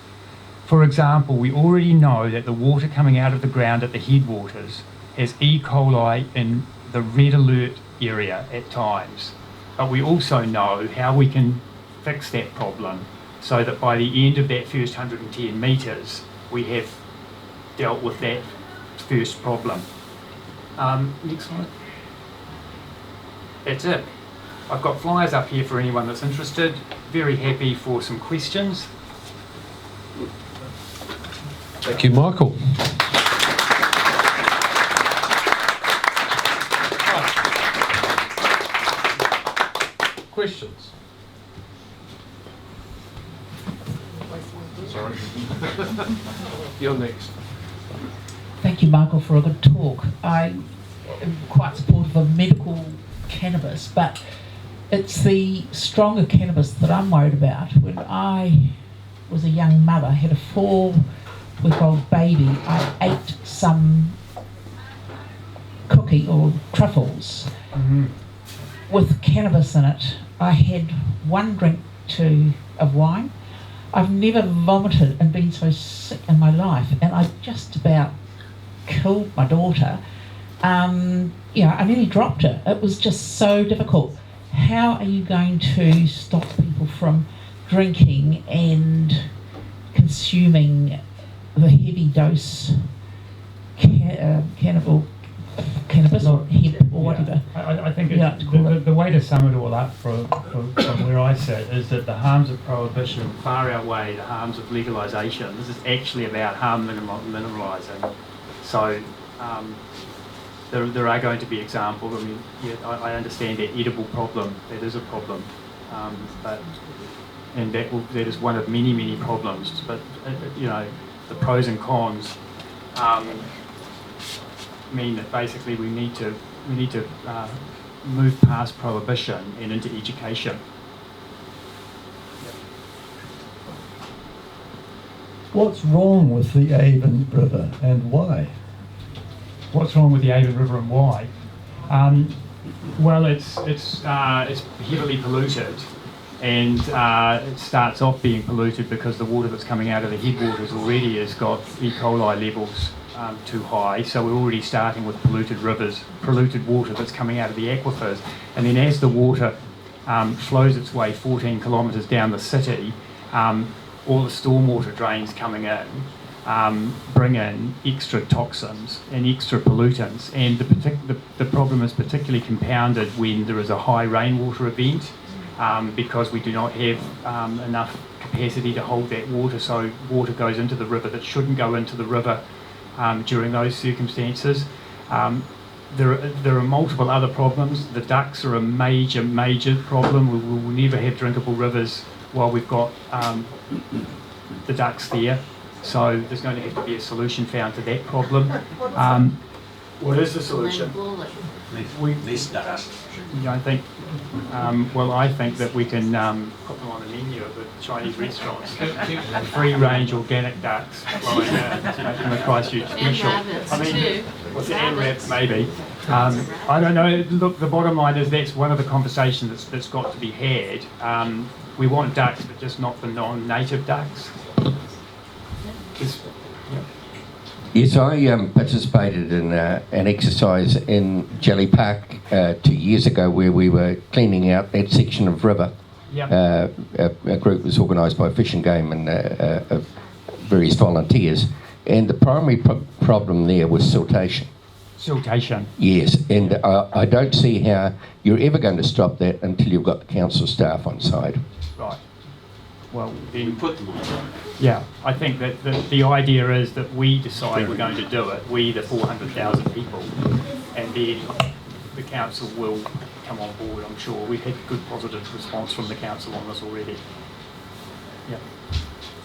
Speaker 5: For example, we already know that the water coming out of the ground at the headwaters has E. coli in the red alert area at times. But we also know how we can fix that problem so that by the end of that first 110 metres, we have dealt with that first problem. Next slide. That's it. I've got flyers up here for anyone that's interested. Very happy for some questions.
Speaker 1: Thank you, Michael. Questions? Sorry. You're next.
Speaker 7: Thank you, Michael, for a good talk. I am quite supportive of medical cannabis, but it's the stronger cannabis that I'm worried about. When I was a young mother, had a 4-week-old baby, I ate some cookie or truffles with cannabis in it. I had 1 drink of wine. I've never vomited and been so sick in my life, and I just about killed my daughter. I nearly dropped her. It was just so difficult. How are you going to stop people from drinking and consuming the heavy dose cannabis or hemp or whatever?
Speaker 5: I think the way to sum it all up from where I sit is that the harms of prohibition far outweigh the harms of legalisation. This is actually about harm minimalising. So there are going to be examples. I mean, I understand that edible problem. That is a problem, and that is one of many problems. But the pros and cons mean that basically we need to move past prohibition and into education.
Speaker 4: What's wrong with the Avon River and why?
Speaker 5: What's wrong with the Avon River and why? Well, it's heavily polluted, and it starts off being polluted because the water that's coming out of the headwaters already has got E. coli levels too high. So we're already starting with polluted rivers, polluted water that's coming out of the aquifers, and then as the water flows its way 14 kilometres down the city, all the stormwater drains coming in bring in extra toxins and extra pollutants, and the problem is particularly compounded when there is a high rainwater event, because we do not have enough capacity to hold that water, so water goes into the river that shouldn't go into the river during those circumstances. There are multiple other problems. The ducks are a major problem. We will never have drinkable rivers while we've got the ducks there. So there's going to have to be a solution found to that problem. What is the solution?
Speaker 3: Less ducks.
Speaker 5: I think, I think that we can put them on the menu of the Chinese restaurants. Free-range organic ducks, making the Christchurch special. What's it, and rabbits maybe. I don't know. Look, the bottom line is that's one of the conversations that's got to be had. We want ducks, but just not the non-native ducks.
Speaker 8: Yes, I participated in an exercise in Jelly Park 2 years ago where we were cleaning out that section of river.
Speaker 5: Yeah.
Speaker 8: A group was organised by Fish and Game and various volunteers, and the primary problem there was siltation.
Speaker 5: Siltation.
Speaker 8: Yes, and I don't see how you're ever going to stop that until you've got the council staff on side.
Speaker 5: Right. Well,
Speaker 3: We
Speaker 5: then,
Speaker 3: put them on.
Speaker 5: yeah, I think that the idea is that we decide we're going to do it, we the 400,000 people, and then the council will come on board, I'm sure. We've had good positive response from the council on this already. Yeah.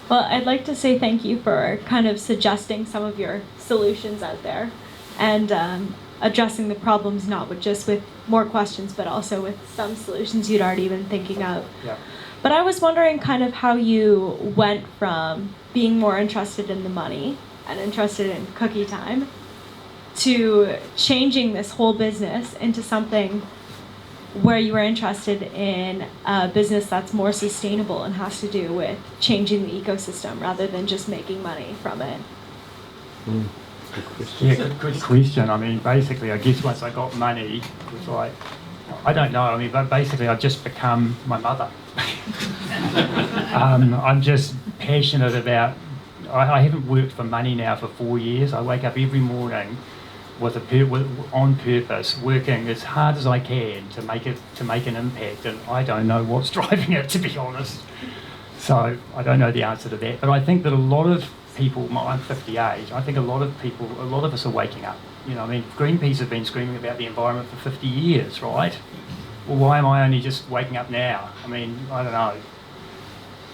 Speaker 9: Well, I'd like to say thank you for kind of suggesting some of your solutions out there and addressing the problems not just with more questions, but also with some solutions you'd already been thinking of.
Speaker 5: Yeah.
Speaker 9: But I was wondering kind of how you went from being more interested in the money and interested in cookie time to changing this whole business into something where you were interested in a business that's more sustainable and has to do with changing the ecosystem rather than just making money from it.
Speaker 5: Yeah, good question. I mean, basically, I guess once I got money, it was like, I don't know, I mean, but basically I've just become my mother. I'm just passionate about, I haven't worked for money now for 4 years. I wake up every morning on purpose, working as hard as I can to make an impact, and I don't know what's driving it, to be honest. So I don't know the answer to that, but I think that a lot of people, I'm 58, I think a lot of us are waking up. You know, I mean, Greenpeace have been screaming about the environment for 50 years, right? Well, why am I only just waking up now? I mean, I don't know,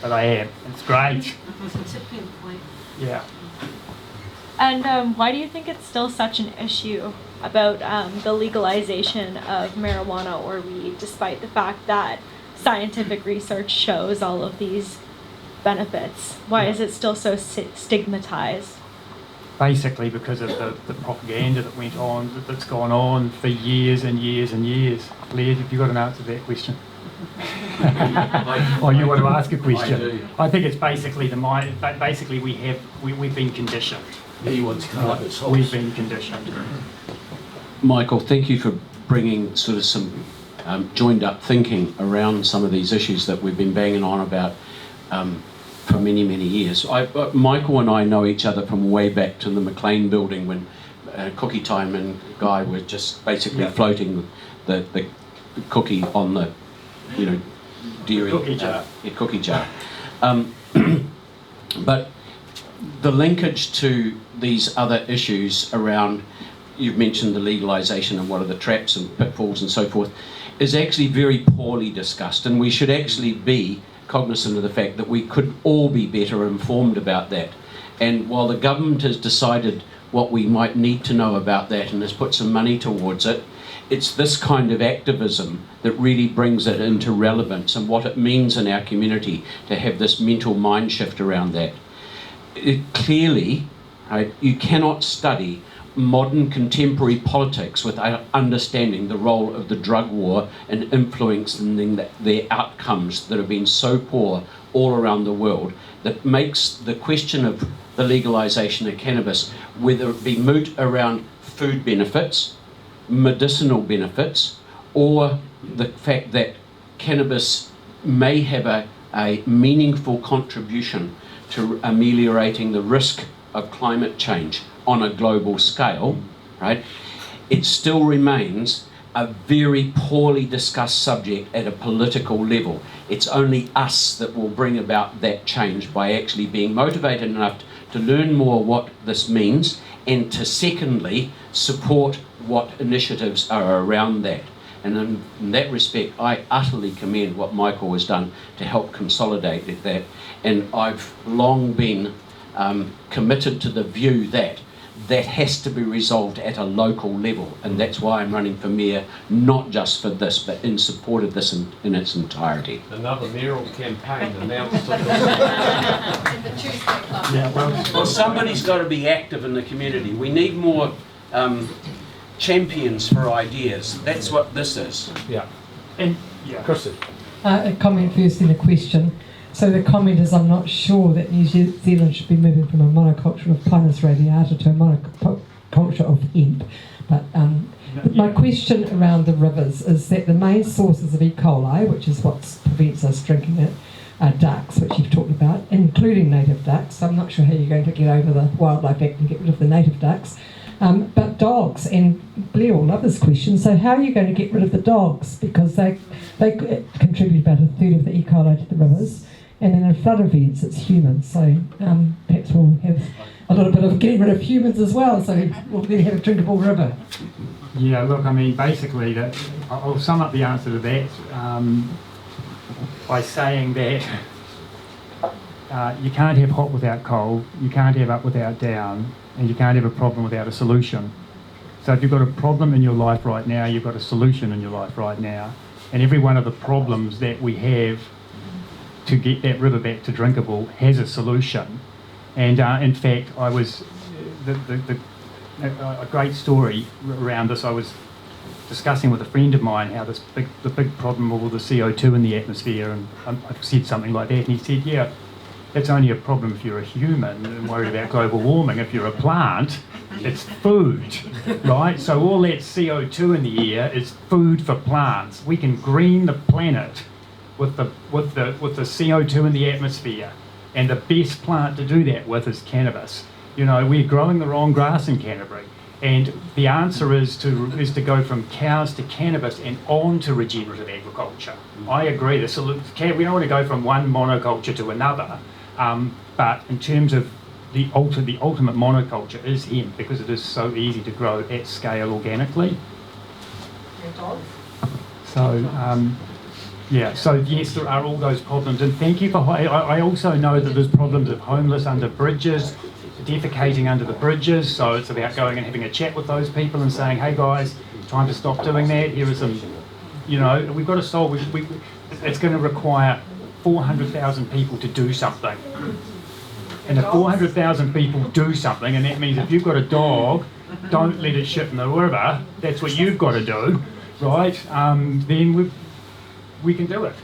Speaker 5: but I am. It's great.
Speaker 10: It's a pinpoint.
Speaker 5: Yeah.
Speaker 9: And why do you think it's still such an issue about the legalization of marijuana or weed, despite the fact that scientific research shows all of these benefits? Why is it still so stigmatized?
Speaker 5: Basically because of the propaganda that went on, that's gone on for years and years and years. Claire, have you got an answer to that question? Or you want to ask a question?
Speaker 3: I do.
Speaker 5: I think it's basically the mind. Basically, we've been conditioned.
Speaker 3: He wants to come up his
Speaker 5: We've been conditioned.
Speaker 3: Michael, thank you for bringing sort of some joined up thinking around some of these issues that we've been banging on about for many, many years. Michael and I know each other from way back to the McLean building when Cookie Time and Guy were just basically floating the cookie on the, dairy
Speaker 5: Cookie jar.
Speaker 3: Cookie jar. But the linkage to these other issues around, you've mentioned the legalisation and what are the traps and pitfalls and so forth, is actually very poorly discussed, and we should actually be cognizant of the fact that we could all be better informed about that. And while the government has decided what we might need to know about that and has put some money towards it, it's this kind of activism that really brings it into relevance and what it means in our community to have this mental mind shift around that. Clearly, right, you cannot study modern contemporary politics without understanding the role of the drug war and influencing their outcomes that have been so poor all around the world, that makes the question of the legalisation of cannabis, whether it be moot around food benefits, medicinal benefits, or the fact that cannabis may have a meaningful contribution to ameliorating the risk of climate change on a global scale, right? It still remains a very poorly discussed subject at a political level. It's only us that will bring about that change by actually being motivated enough to learn more what this means, and to secondly support what initiatives are around that. And in that respect, I utterly commend what Michael has done to help consolidate that. And I've long been committed to the view that that has to be resolved at a local level, and that's why I'm running for mayor, not just for this, but in support of this in its entirety.
Speaker 1: Another mayoral campaign announced.
Speaker 5: Yeah,
Speaker 3: Well, somebody's got to be active in the community. We need more champions for ideas. That's what this is.
Speaker 1: Yeah.
Speaker 5: and yeah.
Speaker 1: Chrissy.
Speaker 10: A comment first, then a question. So the comment is, I'm not sure that New Zealand should be moving from a monoculture of Pinus radiata to a monoculture of hemp. But My question around the rivers is that the main sources of E. coli, which is what prevents us drinking it, are ducks, which you've talked about, including native ducks. I'm not sure how you're going to get over the Wildlife Act and get rid of the native ducks. But dogs, and Blair will love this question, so how are you going to get rid of the dogs? Because they contribute about a third of the E. coli to the rivers, and then in flood events it's humans, so perhaps we'll have a little bit of getting rid of humans as well, so we'll then have a drinkable river.
Speaker 5: Yeah, look, I mean, basically, I'll sum up the answer to that by saying that you can't have hot without cold, you can't have up without down, and you can't have a problem without a solution. So if you've got a problem in your life right now, you've got a solution in your life right now. And every one of the problems that we have to get that river back to drinkable has a solution. And in fact, I was, a great story around this, I was discussing with a friend of mine how the big problem of all the CO2 in the atmosphere, and I said something like that, and he said, yeah, that's only a problem if you're a human and worried about global warming. If you're a plant, it's food, right? So all that CO2 in the air is food for plants. We can green the planet with the CO2 in the atmosphere, and the best plant to do that with is cannabis. You know, we're growing the wrong grass in Canterbury, and the answer is to go from cows to cannabis and on to regenerative agriculture. I agree. We don't want to go from one monoculture to another. But in terms of the ultimate monoculture is hemp, because it is so easy to grow at scale organically. So, so yes, there are all those problems. And thank you for, I also know that there's problems of homeless under bridges, defecating under the bridges. So it's about going and having a chat with those people and saying, hey guys, time to stop doing that. Here are some, we've got to solve, it's going to require 400,000 people to do something. And if 400,000 people do something, and that means if you've got a dog, don't let it shit in the river, that's what you've got to do, right? Then we can do it.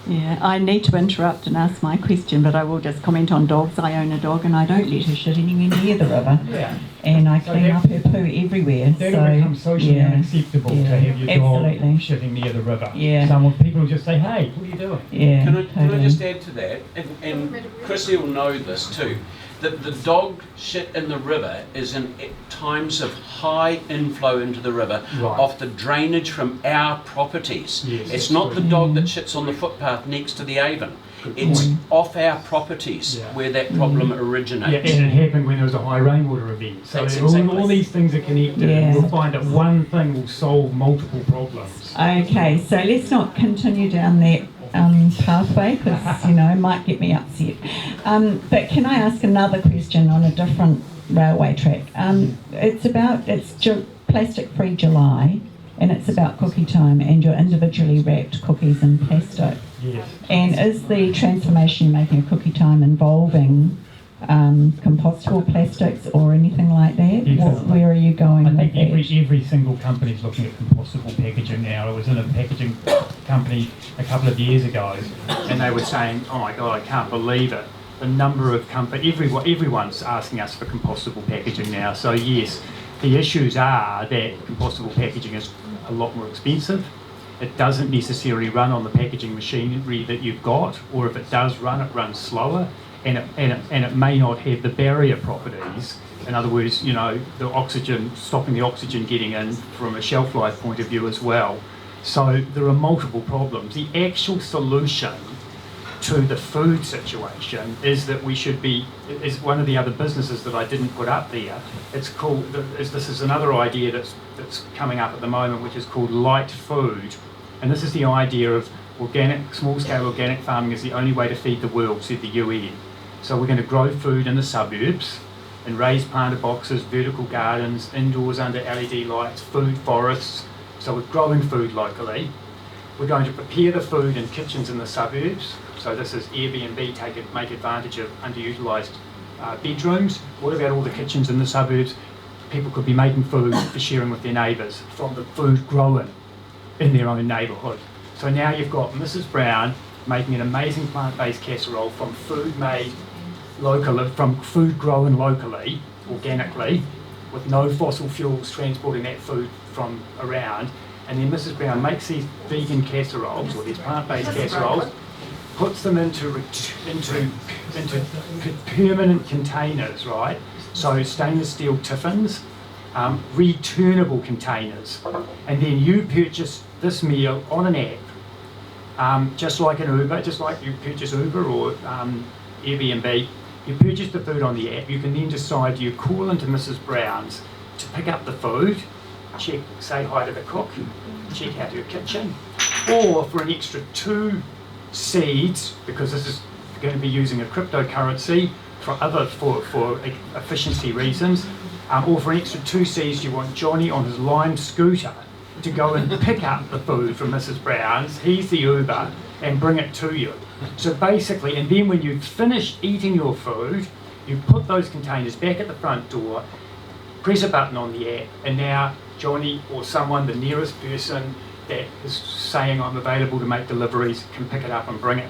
Speaker 11: Yeah, I need to interrupt and ask my question, but I will just comment on dogs. I own a dog and I don't let her shit anywhere near the river. Yeah. And I clean up her poo everywhere.
Speaker 5: That'll become socially unacceptable to have your dog shitting near the river. Yeah. People will just say, hey, what are you doing?
Speaker 11: Yeah.
Speaker 3: Can I just add to that? And Chrissy will know this too. That the dog shit in the river is in times of high inflow into the river off the drainage from our properties. Yes, it's not the dog that shits on the footpath next to the Avon. It's off our properties where that problem originates.
Speaker 5: Yeah, and it happened when there was a high rainwater event. So all these things are connected. Yeah. We'll find that one thing will solve multiple problems.
Speaker 11: Okay, so let's not continue down that pathway, because might get me upset. But can I ask another question on a different railway track? It's Plastic Free July, and it's about cookie time and your individually wrapped cookies in plastic.
Speaker 5: Yes.
Speaker 11: And is the transformation you're making of cookie time involving compostable plastics or anything like that?
Speaker 5: Yes.
Speaker 11: Where are you going?
Speaker 5: I think every single company is looking at compostable packaging now. I was in a packaging company a couple of years ago, and they were saying, "Oh my God, I can't believe it! The number of everyone's asking us for compostable packaging now." So yes, the issues are that compostable packaging is a lot more expensive. It doesn't necessarily run on the packaging machinery that you've got, or if it does run, it runs slower. And it may not have the barrier properties. In other words, the oxygen, stopping the oxygen getting in from a shelf life point of view as well. So there are multiple problems. The actual solution to the food situation is that we should be, is one of the other businesses that I didn't put up there. It's called, this is another idea that's coming up at the moment, which is called light food. And this is the idea of small-scale organic farming is the only way to feed the world, said the UN. So we're going to grow food in the suburbs and raise planter boxes, vertical gardens, indoors under LED lights, food forests. So we're growing food locally. We're going to prepare the food in kitchens in the suburbs. So this is Airbnb, make advantage of underutilised bedrooms. What about all the kitchens in the suburbs? People could be making food for sharing with their neighbours from the food grown in their own neighbourhood. So now you've got Mrs. Brown making an amazing plant-based casserole from food made locally, from food grown locally, organically, with no fossil fuels transporting that food from around. And then Mrs. Brown makes these vegan casseroles, or these plant-based casseroles, puts them into permanent containers, right? So stainless steel tiffins, returnable containers. And then you purchase this meal on an app, just like an Uber, just like you purchase Uber or Airbnb. You purchase the food on the app. You can then decide, do you call into Mrs. Brown's to pick up the food, check, say hi to the cook, check out your kitchen, or for an extra 2 seeds, because this is going to be using a cryptocurrency for efficiency reasons, or for an extra 2 seeds, you want Johnny on his Lime scooter to go and pick up the food from Mrs. Brown's. He's the Uber, and bring it to you. So basically, and then when you finish eating your food, you put those containers back at the front door, press a button on the app, and now Johnny or someone, the nearest person that is saying I'm available to make deliveries, can pick it up and bring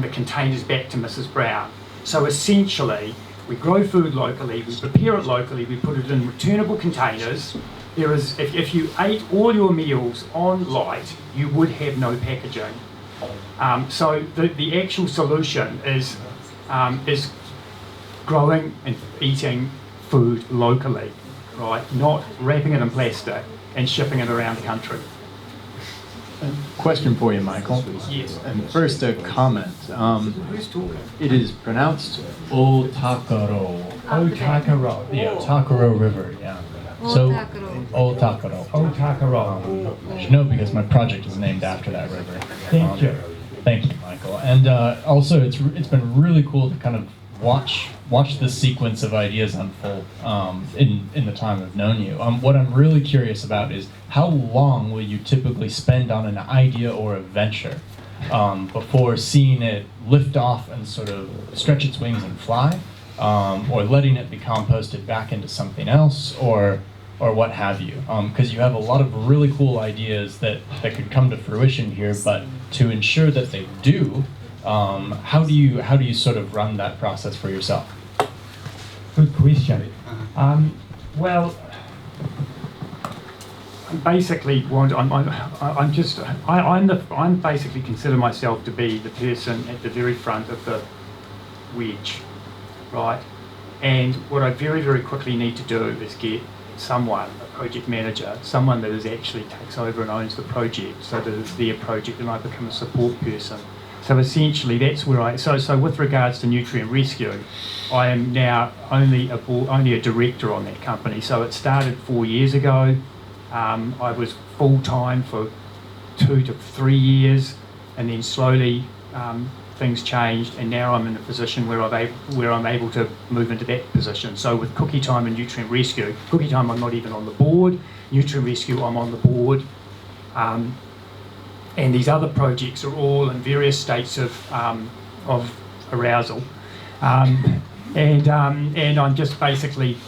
Speaker 5: the containers back to Mrs. Brown. So essentially, we grow food locally, we prepare it locally, we put it in returnable containers. There is, if you ate all your meals on light, you would have no packaging. So the actual solution is growing and eating food locally, right? Not wrapping it in plastic and shipping it around the country.
Speaker 12: Question for you, Michael.
Speaker 5: Yes.
Speaker 12: And first a comment.
Speaker 5: Who's talking?
Speaker 12: It is pronounced Ōtākaro.
Speaker 5: Ōtākaro.
Speaker 12: Yeah, Ōtākaro River, yeah. So, Ōtākaro.
Speaker 5: Ōtākaro.
Speaker 12: I should know because my project is named after that river.
Speaker 5: Thank you.
Speaker 12: Thank you, Michael. And also, it's been really cool to kind of watch this sequence of ideas unfold in the time I've known you. What I'm really curious about is how long will you typically spend on an idea or a venture before seeing it lift off and sort of stretch its wings and fly, or letting it be composted back into something else, or what have you? Because you have a lot of really cool ideas that could come to fruition here, but to ensure that they do, how do you sort of run that process for yourself?
Speaker 5: Good question. Well, basically, I'm basically consider myself to be the person at the very front of the wedge, right? And what I very, very quickly need to do is get someone, a project manager, someone that is actually takes over and owns the project, so that it's their project, and I become a support person. So essentially, that's where so with regards to nutrient rescue, I am now only a director on that company. So it started 4 years ago. I was full-time for 2 to 3 years, and then slowly things changed, and now I'm in a position where I'm able to move into that position. So with Cookie Time and Nutrient Rescue, Cookie Time I'm not even on the board, Nutrient Rescue I'm on the board, and these other projects are all in various states of arousal, and I'm just basically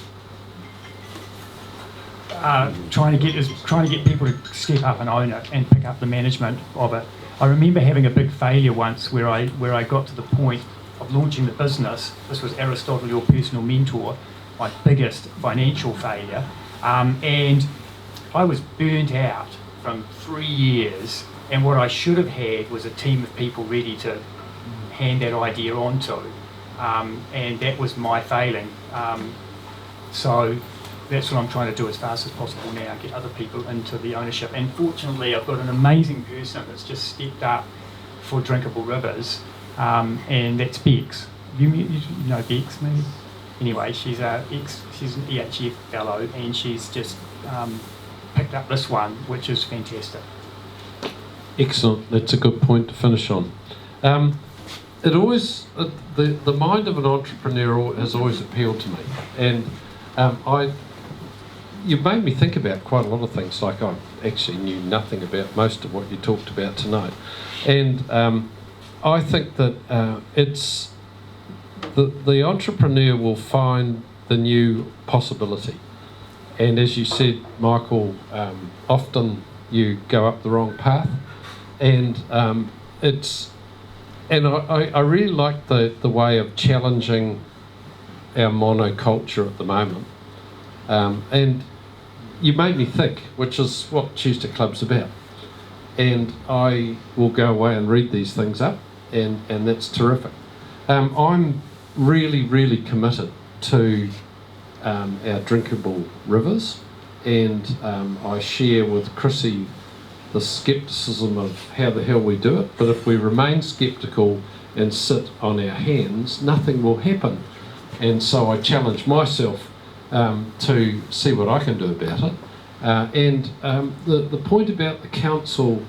Speaker 5: trying to get people to step up and own it and pick up the management of it. I remember having a big failure once where I got to the point of launching the business. This was Aristotle, your personal mentor, my biggest financial failure, and I was burnt out from 3 years. And what I should have had was a team of people ready to hand that idea on to, and that was my failing. So that's what I'm trying to do as fast as possible now, get other people into the ownership. And fortunately, I've got an amazing person that's just stepped up for Drinkable Rivers, and that's Bex. You know Bex, maybe? Anyway, she's an EHF fellow, and she's just picked up this one, which is fantastic.
Speaker 1: Excellent. That's a good point to finish on. It always the mind of an entrepreneur has always appealed to me, and you've made me think about quite a lot of things. Like I actually knew nothing about most of what you talked about tonight, and I think that it's the entrepreneur will find the new possibility, and as you said, Michael, often you go up the wrong path. And I really like the way of challenging our monoculture at the moment, And you made me think, which is what Tuesday Club's about. And I will go away and read these things up, and that's terrific. I'm really, really committed to our drinkable rivers, and I share with Chrissy the scepticism of how the hell we do it, but if we remain sceptical and sit on our hands, nothing will happen. And so I challenge myself to see what I can do about it. The point about the council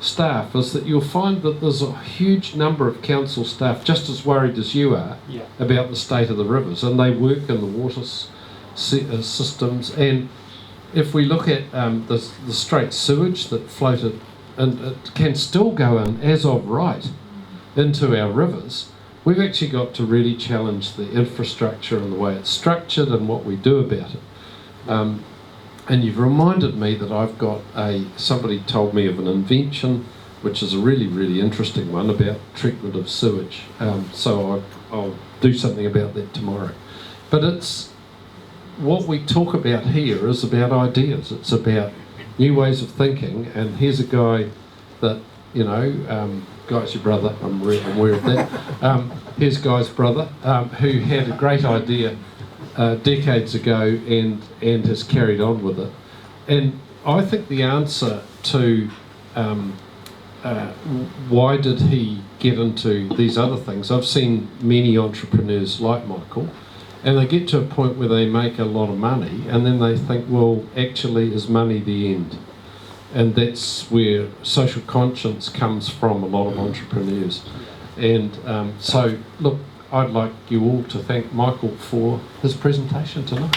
Speaker 1: staff is that you'll find that there's a huge number of council staff just as worried as you are about the state of the rivers, and they work in the water systems. And if we look at the straight sewage that floated, and it can still go in as of right into our rivers, we've actually got to really challenge the infrastructure and the way it's structured and what we do about it. And you've reminded me that I've got somebody told me of an invention, which is a really, really interesting one, about treatment of sewage. So I'll do something about that tomorrow. But it's what we talk about here is about ideas. It's about new ways of thinking. And here's a guy that, Guy's your brother, I'm aware of that. Here's Guy's brother, who had a great idea decades ago and has carried on with it. And I think the answer to why did he get into these other things, I've seen many entrepreneurs like Michael, and they get to a point where they make a lot of money and then they think, well, actually, is money the end? And that's where social conscience comes from a lot of entrepreneurs. And so, look, I'd like you all to thank Michael for his presentation tonight.